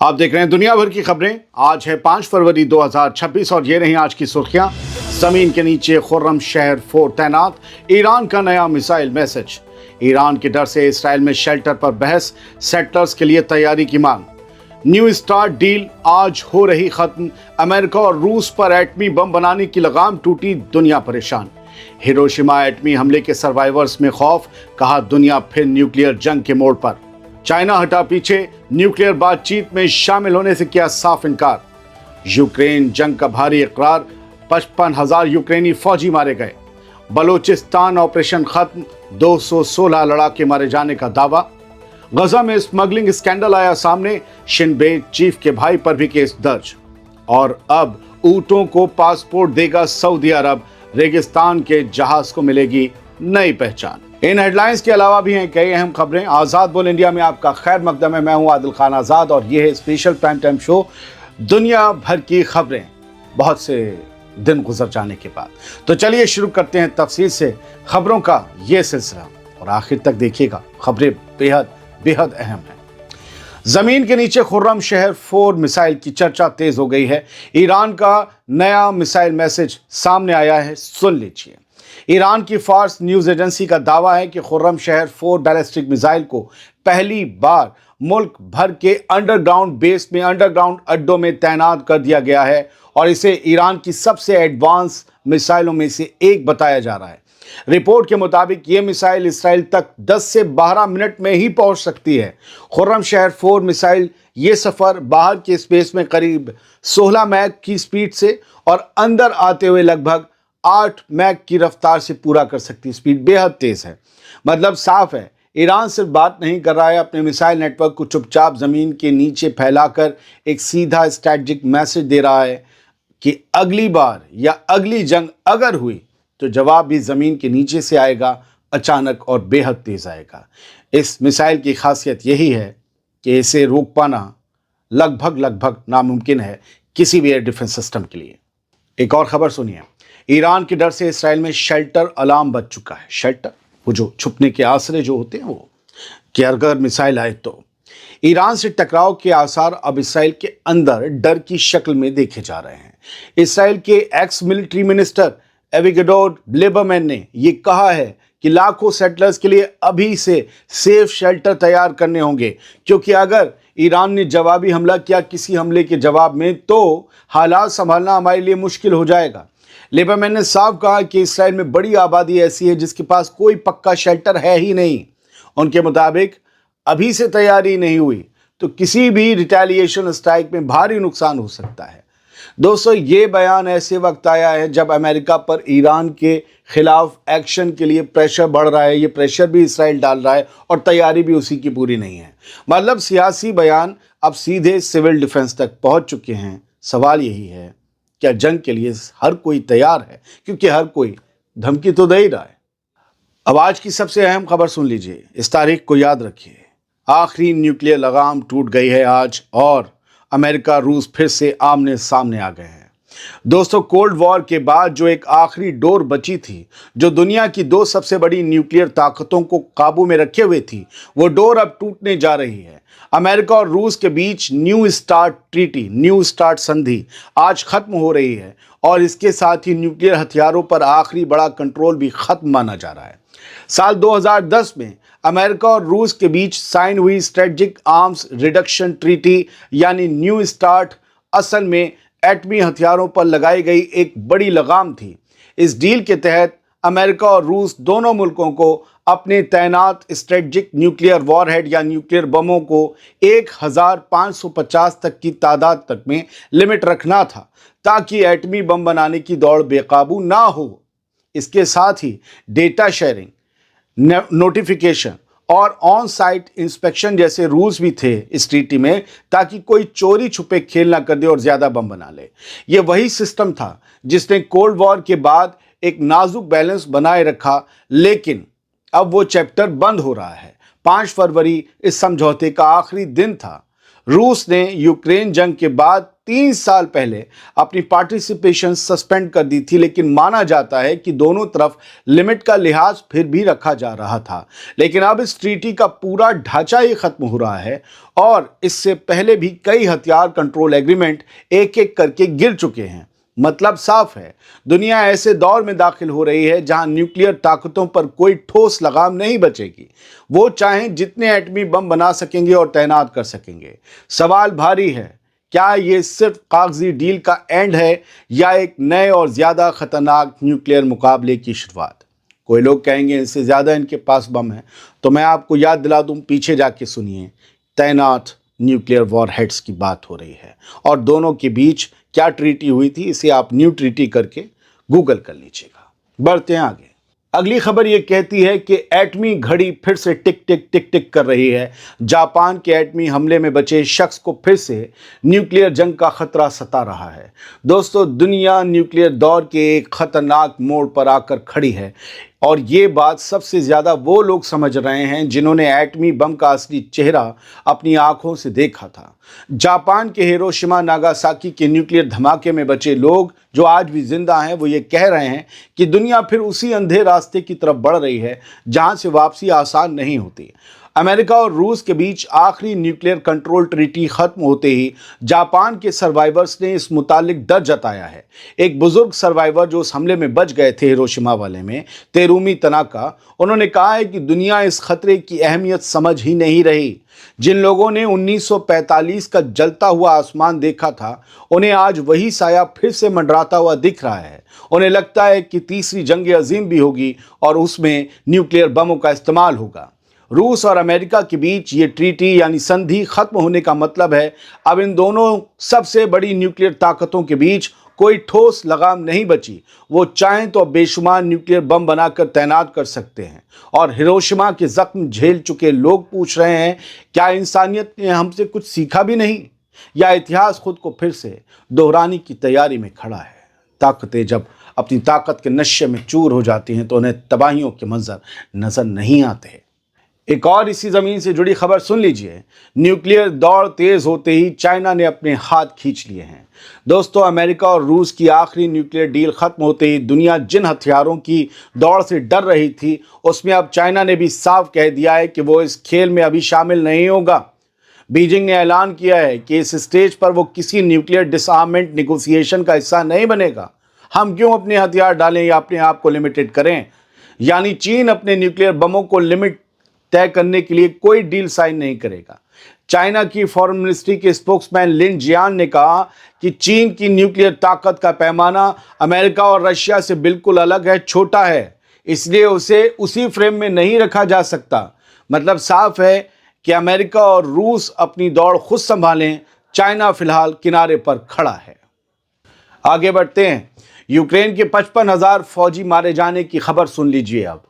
आप देख रहे हैं दुनिया भर की खबरें। आज है 5 फरवरी 2026 और ये रही आज की सुर्खियां। जमीन के नीचे खुर्रम शहर 4 तैनात, ईरान का नया मिसाइल मैसेज, ईरान के डर से इसराइल में शेल्टर पर बहस, सेटलर्स के लिए तैयारी की मांग, न्यू स्टार्ट डील आज हो रही खत्म, अमेरिका और रूस पर एटमी बम बनाने की लगाम टूटी, दुनिया परेशान, हिरोशिमा एटमी हमले के सर्वाइवर्स में खौफ, कहा दुनिया फिर न्यूक्लियर जंग के मोड़ पर, चाइना हटा पीछे, न्यूक्लियर बातचीत में शामिल होने से किया साफ इनकार, यूक्रेन जंग का भारी इकरार, 55,000 यूक्रेनी फौजी मारे गए, बलोचिस्तान ऑपरेशन खत्म, 216 लड़ाके मारे जाने का दावा, गजा में स्मगलिंग स्कैंडल आया सामने, शिनबेट चीफ के भाई पर भी केस दर्ज, और अब ऊंटों को पासपोर्ट देगा सऊदी अरब, रेगिस्तान के जहाज को मिलेगी नई पहचान। इन हेडलाइंस के अलावा भी हैं कई अहम खबरें। आजाद बोल इंडिया में आपका खैर मकदम है। मैं हूं आदिल खान आजाद और ये है स्पेशल प्राइम टाइम शो दुनिया भर की खबरें बहुत से दिन गुजर जाने के बाद। तो चलिए शुरू करते हैं तफसील से खबरों का ये सिलसिला और आखिर तक देखिएगा, खबरें बेहद बेहद अहम हैं। जमीन के नीचे खुर्रम शहर 4 मिसाइल की चर्चा तेज हो गई है। ईरान का नया मिसाइल मैसेज सामने आया है, सुन लीजिए। ईरान की फार्स न्यूज एजेंसी का दावा है कि खुर्रम शहर 4 बैलिस्टिक मिसाइल को पहली बार मुल्क भर के अंडरग्राउंड बेस में, अंडरग्राउंड अड्डों में तैनात कर दिया गया है और इसे ईरान की सबसे एडवांस मिसाइलों में से एक बताया जा रहा है। रिपोर्ट के मुताबिक ये मिसाइल इसराइल तक 10 से 12 मिनट में ही पहुंच सकती है। खुर्रम शहर 4 मिसाइल ये सफ़र बाहर के स्पेस में करीब 16 मैक की स्पीड से और अंदर आते हुए लगभग 8 मैक की रफ्तार से पूरा कर सकती है। स्पीड बेहद तेज़ है। मतलब साफ है, ईरान सिर्फ बात नहीं कर रहा है, अपने मिसाइल नेटवर्क को चुपचाप ज़मीन के नीचे फैलाकर एक सीधा स्ट्रैटेजिक मैसेज दे रहा है कि अगली बार या अगली जंग अगर हुई तो जवाब भी ज़मीन के नीचे से आएगा, अचानक और बेहद तेज़ आएगा। इस मिसाइल की खासियत यही है कि इसे रोक पाना लगभग नामुमकिन है किसी भी एयर डिफेंस सिस्टम के लिए। एक और खबर सुनिए। ईरान के डर से इसराइल में शेल्टर अलार्म बज चुका है। शेल्टर वो जो छुपने के आसरे जो होते हैं वो, कि अगर मिसाइल आए तो। ईरान से टकराव के आसार अब इसराइल के अंदर डर की शक्ल में देखे जा रहे हैं। इसराइल के ex military minister Avigdor Lieberman ने ये कहा है कि लाखों सेटलर्स के लिए अभी से सेफ शेल्टर तैयार करने होंगे, क्योंकि अगर ईरान ने जवाबी हमला किया किसी हमले के जवाब में तो हालात संभालना हमारे लिए मुश्किल हो जाएगा। लिबरमैन ने साफ कहा कि इसराइल में बड़ी आबादी ऐसी है जिसके पास कोई पक्का शेल्टर है ही नहीं। उनके मुताबिक अभी से तैयारी नहीं हुई तो किसी भी रिटेलिएशन स्ट्राइक में भारी नुकसान हो सकता है। दोस्तों, ये बयान ऐसे वक्त आया है जब अमेरिका पर ईरान के खिलाफ एक्शन के लिए प्रेशर बढ़ रहा है। ये प्रेशर भी इसराइल डाल रहा है और तैयारी भी उसी की पूरी नहीं है। मतलब सियासी बयान अब सीधे सिविल डिफेंस तक पहुंच चुके हैं। सवाल यही है, क्या जंग के लिए हर कोई तैयार है? क्योंकि हर कोई धमकी तो दे ही रहा है। अब आज की सबसे अहम खबर सुन लीजिए, इस तारीख को याद रखिए। आखिरी न्यूक्लियर लगाम टूट गई है आज और अमेरिका रूस फिर से आमने सामने आ गए हैं। दोस्तों, कोल्ड वॉर के बाद जो एक आखिरी डोर बची थी, जो दुनिया की 2 सबसे बड़ी न्यूक्लियर ताकतों को काबू में रखे हुए थी, वो डोर अब टूटने जा रही है। अमेरिका और रूस के बीच new start treaty, new start संधि आज खत्म हो रही है और इसके साथ ही न्यूक्लियर हथियारों पर आखिरी बड़ा कंट्रोल भी खत्म माना जा रहा है। साल 2010 में अमेरिका और रूस के बीच साइन हुई स्ट्रेटेजिक आर्म्स रिडक्शन ट्रीटी यानी न्यू स्टार्ट असल में एटमी हथियारों पर लगाई गई एक बड़ी लगाम थी। इस डील के तहत अमेरिका और रूस दोनों मुल्कों को अपने तैनात स्ट्रेटेजिक न्यूक्लियर वॉरहेड या न्यूक्लियर बमों को 1550 तक की तादाद तक में लिमिट रखना था, ताकि एटमी बम बनाने की दौड़ बेकाबू ना हो। इसके साथ ही डेटा शेयरिंग, नोटिफिकेशन और ऑन साइट इंस्पेक्शन जैसे रूल्स भी थे इस ट्रीटी में, ताकि कोई चोरी छुपे खेल ना कर दे और ज़्यादा बम बना ले। ये वही सिस्टम था जिसने कोल्ड वॉर के बाद एक नाजुक बैलेंस बनाए रखा, लेकिन अब वो चैप्टर बंद हो रहा है। 5 फरवरी इस समझौते का आखिरी दिन था। रूस ने यूक्रेन जंग के बाद 3 साल पहले अपनी पार्टिसिपेशन सस्पेंड कर दी थी, लेकिन माना जाता है कि दोनों तरफ लिमिट का लिहाज फिर भी रखा जा रहा था। लेकिन अब इस ट्रीटी का पूरा ढांचा ही खत्म हो रहा है और इससे पहले भी कई हथियार कंट्रोल एग्रीमेंट एक एक करके गिर चुके हैं। मतलब साफ है, दुनिया ऐसे दौर में दाखिल हो रही है जहां न्यूक्लियर ताकतों पर कोई ठोस लगाम नहीं बचेगी। वो चाहें जितने एटमी बम बना सकेंगे और तैनात कर सकेंगे। सवाल भारी है, क्या ये सिर्फ कागजी डील का एंड है या एक नए और ज्यादा खतरनाक न्यूक्लियर मुकाबले की शुरुआत? कोई लोग कहेंगे इससे ज्यादा इनके पास बम है, तो मैं आपको याद दिला दूं, पीछे जाके सुनिए। तैनात न्यूक्लियर वॉरहेड्स की बात हो रही है और दोनों के बीच क्या ट्रीटी हुई थी, इसे आप न्यू ट्रीटी करके गूगल कर लीजिएगा। बढ़ते हैं आगे। अगली खबर ये कहती है कि एटमी घड़ी फिर से टिक टिक टिक टिक कर रही है। जापान के एटमी हमले में बचे शख्स को फिर से न्यूक्लियर जंग का खतरा सता रहा है। दोस्तों, दुनिया न्यूक्लियर दौर के एक खतरनाक मोड़ पर आकर खड़ी है और ये बात सबसे ज़्यादा वो लोग समझ रहे हैं जिन्होंने एटमी बम का असली चेहरा अपनी आंखों से देखा था। जापान के हिरोशिमा नागासाकी के न्यूक्लियर धमाके में बचे लोग जो आज भी जिंदा हैं, वो ये कह रहे हैं कि दुनिया फिर उसी अंधे रास्ते की तरफ बढ़ रही है जहां से वापसी आसान नहीं होती। अमेरिका और रूस के बीच आखिरी न्यूक्लियर कंट्रोल ट्रीटी खत्म होते ही जापान के सर्वाइवर्स ने इस मुतालिक डर जताया है। एक बुजुर्ग सर्वाइवर जो उस हमले में बच गए थे हिरोशिमा वाले में, तेरुमी तनाका, उन्होंने कहा है कि दुनिया इस खतरे की अहमियत समझ ही नहीं रही। जिन लोगों ने 1945 का जलता हुआ आसमान देखा था, उन्हें आज वही साया फिर से मंडराता हुआ दिख रहा है। उन्हें लगता है कि तीसरी जंग अजीम भी होगी और उसमें न्यूक्लियर बमों का इस्तेमाल होगा। रूस और अमेरिका के बीच ये ट्रीटी यानी संधि खत्म होने का मतलब है अब इन दोनों सबसे बड़ी न्यूक्लियर ताकतों के बीच कोई ठोस लगाम नहीं बची। वो चाहें तो बेशुमार न्यूक्लियर बम बनाकर तैनात कर सकते हैं। और हिरोशिमा के जख्म झेल चुके लोग पूछ रहे हैं, क्या इंसानियत ने हमसे कुछ सीखा भी नहीं, या इतिहास खुद को फिर से दोहराने की तैयारी में खड़ा है? ताकतें जब अपनी ताकत के नशे में चूर हो जाती हैं तो उन्हें तबाहियों के मंजर नजर नहीं आते। एक और इसी जमीन से जुड़ी खबर सुन लीजिए। न्यूक्लियर दौड़ तेज होते ही चाइना ने अपने हाथ खींच लिए हैं। दोस्तों, अमेरिका और रूस की आखिरी न्यूक्लियर डील खत्म होते ही दुनिया जिन हथियारों की दौड़ से डर रही थी, उसमें अब चाइना ने भी साफ कह दिया है कि वो इस खेल में अभी शामिल नहीं होगा। बीजिंग ने ऐलान किया है कि इस स्टेज पर वो किसी न्यूक्लियर डिसआर्ममेंट नेगोशिएशन का हिस्सा नहीं बनेगा। हम क्यों अपने हथियार डालें या अपने आप को लिमिटेड करें? यानी चीन अपने न्यूक्लियर बमों को लिमिट तय करने के लिए कोई डील साइन नहीं करेगा। चाइना की फॉरेन मिनिस्ट्री के स्पोक्समैन लिन जियान ने कहा कि चीन की न्यूक्लियर ताकत का पैमाना अमेरिका और रशिया से बिल्कुल अलग है, छोटा है, इसलिए उसे उसी फ्रेम में नहीं रखा जा सकता। मतलब साफ है कि अमेरिका और रूस अपनी दौड़ खुद संभालें, चाइना फिलहाल किनारे पर खड़ा है। आगे बढ़ते हैं। यूक्रेन के 55,000 फौजी मारे जाने की खबर सुन लीजिए। अब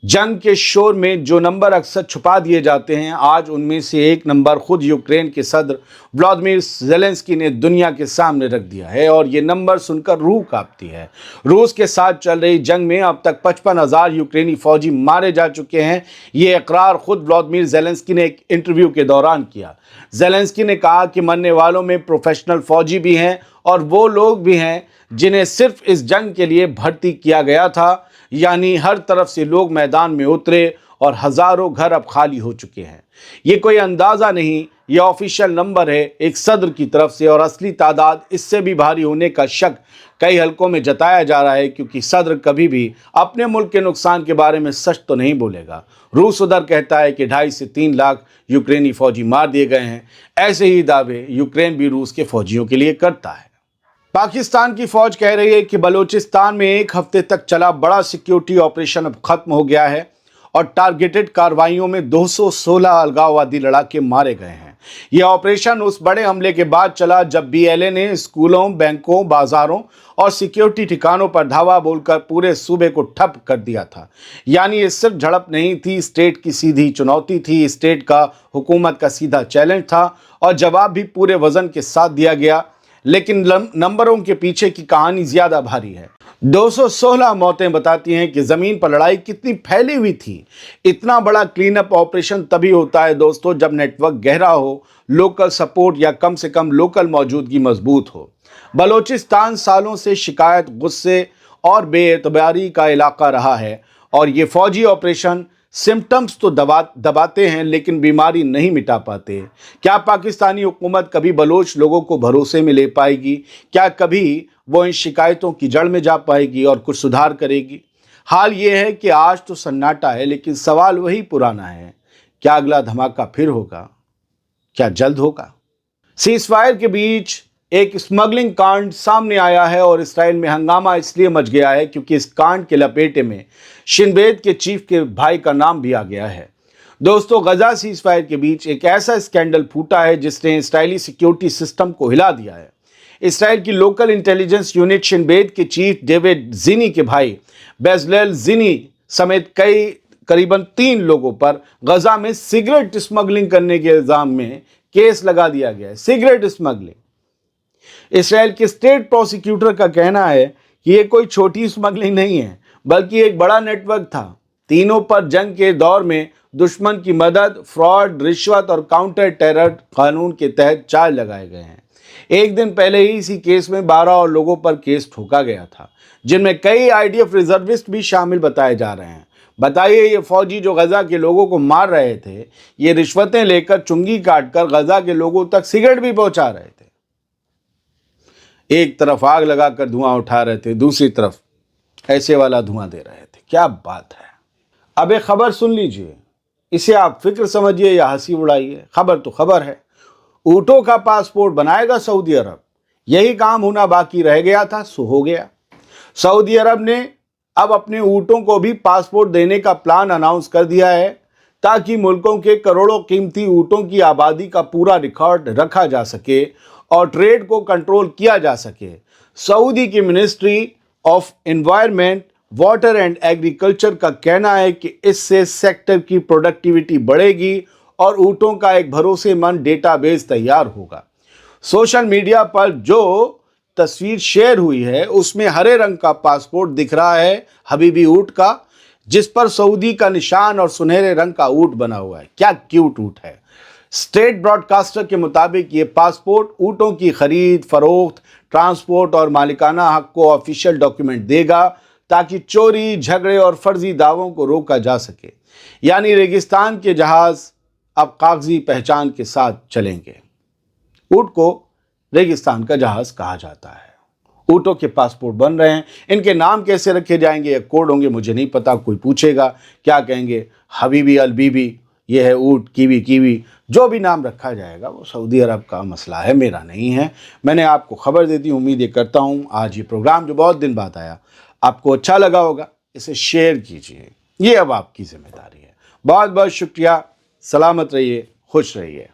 जंग के शोर में जो नंबर अक्सर छुपा दिए जाते हैं, आज उनमें से एक नंबर खुद यूक्रेन के सदर व्लादिमीर ज़ेलेंस्की ने दुनिया के सामने रख दिया है और ये नंबर सुनकर रूह कांपती है। रूस के साथ चल रही जंग में अब तक 55,000 यूक्रेनी फौजी मारे जा चुके हैं। ये इकरार खुद व्लादिमीर ज़ेलेंस्की ने एक इंटरव्यू के दौरान किया। ज़ेलेंस्की ने कहा कि मरने वालों में प्रोफेशनल फौजी भी हैं और वो लोग भी हैं जिन्हें सिर्फ इस जंग के लिए भर्ती किया गया था। यानी हर तरफ से लोग मैदान में उतरे और हजारों घर अब खाली हो चुके हैं। ये कोई अंदाज़ा नहीं, ये ऑफिशियल नंबर है एक सदर की तरफ से, और असली तादाद इससे भी भारी होने का शक कई हलकों में जताया जा रहा है, क्योंकि सदर कभी भी अपने मुल्क के नुकसान के बारे में सच तो नहीं बोलेगा। रूस उधर कहता है कि 2.5 से 3 लाख यूक्रेनी फौजी मार दिए गए हैं। ऐसे ही दावे यूक्रेन भी रूस के फौजियों के लिए करता है। पाकिस्तान की फौज कह रही है कि बलूचिस्तान में 1 हफ्ते तक चला बड़ा सिक्योरिटी ऑपरेशन अब खत्म हो गया है और टारगेटेड कार्रवाइयों में 216 अलगाववादी लड़ाके मारे गए हैं। यह ऑपरेशन उस बड़े हमले के बाद चला जब BLA ने स्कूलों, बैंकों, बाजारों और सिक्योरिटी ठिकानों पर धावा बोलकर पूरे सूबे को ठप कर दिया था। यानी ये सिर्फ झड़प नहीं थी, स्टेट की सीधी चुनौती थी, स्टेट का हुकूमत का सीधा चैलेंज था और जवाब भी पूरे वजन के साथ दिया गया। लेकिन नंबरों के पीछे की कहानी ज्यादा भारी है। 216 मौतें बताती हैं कि जमीन पर लड़ाई कितनी फैली हुई थी। इतना बड़ा क्लीन अप ऑपरेशन तभी होता है दोस्तों जब नेटवर्क गहरा हो, लोकल सपोर्ट या कम से कम लोकल मौजूदगी मजबूत हो। बलोचिस्तान सालों से शिकायत, गुस्से और बेएतबारी का इलाका रहा है और ये फौजी ऑपरेशन सिम्टम्स तो दबाते हैं लेकिन बीमारी नहीं मिटा पाते। क्या पाकिस्तानी हुकूमत कभी बलोच लोगों को भरोसे में ले पाएगी? क्या कभी वो इन शिकायतों की जड़ में जा पाएगी और कुछ सुधार करेगी? हाल ये है कि आज तो सन्नाटा है, लेकिन सवाल वही पुराना है, क्या अगला धमाका फिर होगा? क्या जल्द होगा? सीज़फायर के बीच एक स्मगलिंग कांड सामने आया है और इसराइल में हंगामा इसलिए मच गया है क्योंकि इस कांड के लपेटे में शिन बेत के चीफ के भाई का नाम भी आ गया है। दोस्तों, गजा सीज़फायर के बीच एक ऐसा स्कैंडल फूटा है जिसने इसराइली सिक्योरिटी सिस्टम को हिला दिया है। इसराइल की लोकल इंटेलिजेंस यूनिट शिन बेत के चीफ डेविड जिनी के भाई बेजलेल जिनी समेत करीबन 3 लोगों पर गजा में सिगरेट स्मगलिंग करने के इल्जाम में केस लगा दिया गया है। Cigarette smuggling. इसराइल के स्टेट प्रोसिक्यूटर का कहना है कि ये कोई छोटी स्मगलिंग नहीं है, बल्कि एक बड़ा नेटवर्क था। तीनों पर जंग के दौर में दुश्मन की मदद, फ्रॉड, रिश्वत और काउंटर टेरर कानून के तहत चार्ज लगाए गए हैं। एक दिन पहले ही इसी केस में 12 और लोगों पर केस ठोका गया था, जिनमें कई आईडीएफ रिजर्विस्ट भी शामिल बताए जा रहे हैं। बताइए, ये फौजी जो गजा के लोगों को मार रहे थे, ये रिश्वतें लेकर, चुंगी काटकर गजा के लोगों तक सिगरेट भी पहुंचा रहे थे। एक तरफ आग लगाकर धुआं उठा रहे थे, दूसरी तरफ ऐसे वाला धुआं दे रहे थे। क्या बात है। अब एक खबर सुन लीजिए, इसे आप फिक्र समझिए या हंसी उड़ाइए, खबर तो खबर है। ऊंटों का पासपोर्ट बनाएगा सऊदी अरब। यही काम होना बाकी रह गया था, सो हो गया। सऊदी अरब ने अब अपने ऊंटों को भी पासपोर्ट देने का प्लान अनाउंस कर दिया है, ताकि मुल्कों के करोड़ों कीमती ऊंटों की आबादी का पूरा रिकॉर्ड रखा जा सके और ट्रेड को कंट्रोल किया जा सके। सऊदी की ministry of environment, water and agriculture का कहना है कि इससे सेक्टर की प्रोडक्टिविटी बढ़ेगी और ऊंटों का एक भरोसेमंद डेटाबेस तैयार होगा। सोशल मीडिया पर जो तस्वीर शेयर हुई है उसमें हरे रंग का पासपोर्ट दिख रहा है हबीबी ऊंट का, जिस पर सऊदी का निशान और सुनहरे रंग का ऊंट बना हुआ है। क्या क्यूट ऊंट है। स्टेट ब्रॉडकास्टर के मुताबिक ये पासपोर्ट ऊंटों की खरीद, फरोख्त, ट्रांसपोर्ट और मालिकाना हक को ऑफिशियल डॉक्यूमेंट देगा, ताकि चोरी, झगड़े और फर्जी दावों को रोका जा सके। यानी रेगिस्तान के जहाज अब कागजी पहचान के साथ चलेंगे। ऊंट को रेगिस्तान का जहाज कहा जाता है। ऊंटों के पासपोर्ट बन रहे हैं। इनके नाम कैसे रखे जाएंगे या कोड होंगे मुझे नहीं पता। कोई पूछेगा क्या कहेंगे, हबीबी, अलबीबी, ये है ऊंट, कीवी कीवी, जो भी नाम रखा जाएगा वो सऊदी अरब का मसला है, मेरा नहीं है। मैंने आपको खबर दे दी। उम्मीद ये करता हूँ आज ये प्रोग्राम जो बहुत दिन बाद आया आपको अच्छा लगा होगा। इसे शेयर कीजिए, ये अब आपकी जिम्मेदारी है। बहुत बहुत शुक्रिया। सलामत रहिए, खुश रहिए।